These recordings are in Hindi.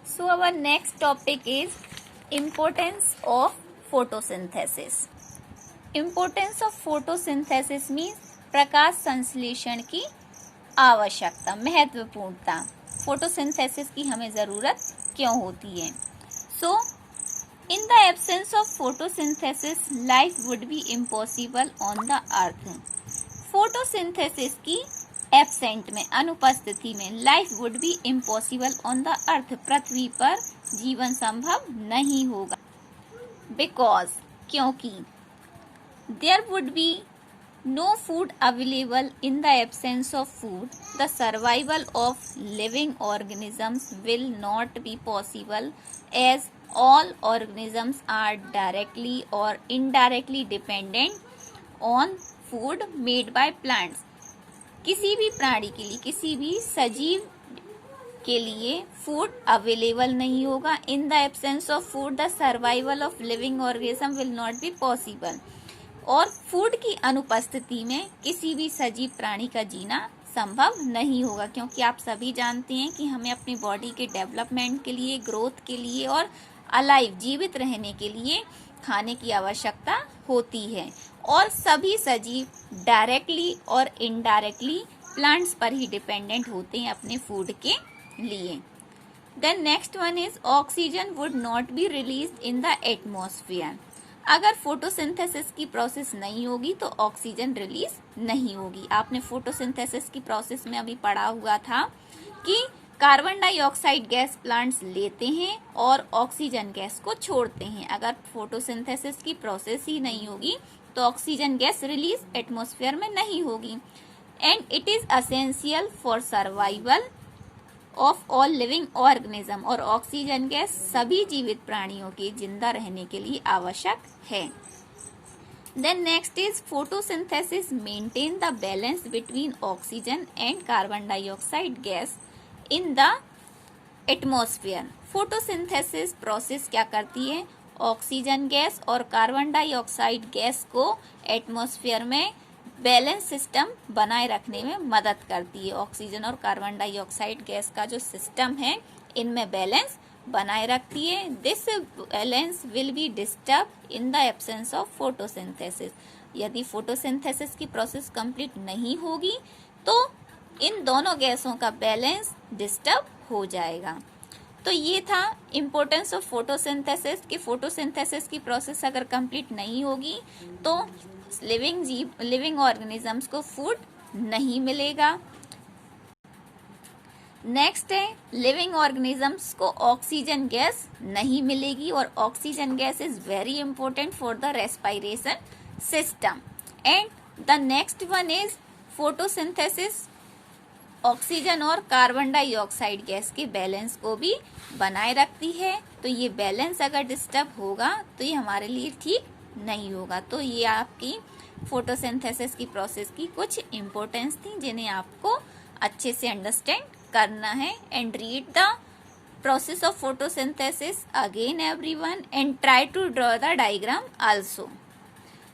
So our next topic is importance of photosynthesis. Importance of photosynthesis means प्रकाश संश्लेषण की आवश्यकता, महत्वपूर्णता। फोटोसिंथेसिस की हमें जरूरत क्यों होती है? So in the absence of photosynthesis life would be impossible on the earth. Photosynthesis की एब्सेंट में, अनुपस्थिति में, life would be impossible on the earth, पृथ्वी पर जीवन संभव नहीं होगा। बिकॉज, क्योंकि there would be no food available in the absence of food, the survival of living organisms will not be possible as all organisms are directly or indirectly dependent on food made by plants. किसी भी प्राणी के लिए, किसी भी सजीव के लिए फूड अवेलेबल नहीं होगा। इन the absence of food the survival of living organism will not be possible. और फूड की अनुपस्थिति में किसी भी सजीव प्राणी का जीना संभव नहीं होगा, क्योंकि आप सभी जानते हैं कि हमें अपनी बॉडी के डेवलपमेंट के लिए, ग्रोथ के लिए और अलाइव, जीवित रहने के लिए खाने की आवश्यकता होती है। और सभी सजीव डायरेक्टली और इनडायरेक्टली प्लांट्स पर ही डिपेंडेंट होते हैं अपने फूड के लिए। Then next one is oxygen would not be released in the atmosphere. अगर फोटोसिंथेसिस की प्रोसेस नहीं होगी तो ऑक्सीजन रिलीज नहीं होगी। आपने फोटोसिंथेसिस की प्रोसेस में अभी पढ़ा हुआ था कि कार्बन डाइऑक्साइड गैस प्लांट्स लेते हैं और ऑक्सीजन गैस को छोड़ते हैं। अगर फोटोसिंथेसिस की प्रोसेस ही नहीं होगी तो ऑक्सीजन गैस रिलीज एटमॉस्फेयर में नहीं होगी। And it is essential for survival of all living organism. और ऑक्सीजन गैस सभी जीवित प्राणियों के जिंदा रहने के लिए आवश्यक है। Then next is photosynthesis maintain the balance between oxygen and carbon dioxide gas in the atmosphere. Photosynthesis process क्या करती है? ऑक्सीजन गैस और कार्बन डाइऑक्साइड गैस को एटमॉस्फेयर में बैलेंस सिस्टम बनाए रखने में मदद करती है। ऑक्सीजन और कार्बन डाइऑक्साइड गैस का जो सिस्टम है, इनमें बैलेंस बनाए रखती है। This balance will be disturb in the absence of photosynthesis. यदि फोटोसिंथेसिस की प्रोसेस कंप्लीट नहीं होगी तो इन दोनों गैसों का बैलेंस डिस्टर्ब हो जाएगा। तो ये था इम्पोर्टेंस ऑफ फोटोसिंथेसिस कि फोटोसिंथेसिस की प्रोसेस अगर कंप्लीट नहीं होगी तो लिविंग ऑर्गेनिजम्स को फूड नहीं मिलेगा। नेक्स्ट है, लिविंग ऑर्गेनिजम्स को ऑक्सीजन गैस नहीं मिलेगी और oxygen gas is very important for the respiration system. And the next one is photosynthesis oxygen और कार्बन डाइऑक्साइड गैस के बैलेंस को भी बनाए रखती है। तो ये बैलेंस अगर डिस्टर्ब होगा तो ये हमारे लिए ठीक नहीं होगा। तो ये आपकी फोटोसिंथेसिस की प्रोसेस की कुछ इम्पोर्टेंस थी जिन्हें आपको अच्छे से अंडरस्टैंड करना है। And read the process of photosynthesis again everyone and try to draw the diagram also.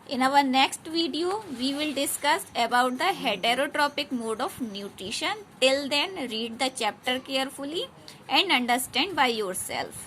In our next video, we will discuss about the heterotrophic mode of nutrition. Till then, read the chapter carefully and understand by yourself.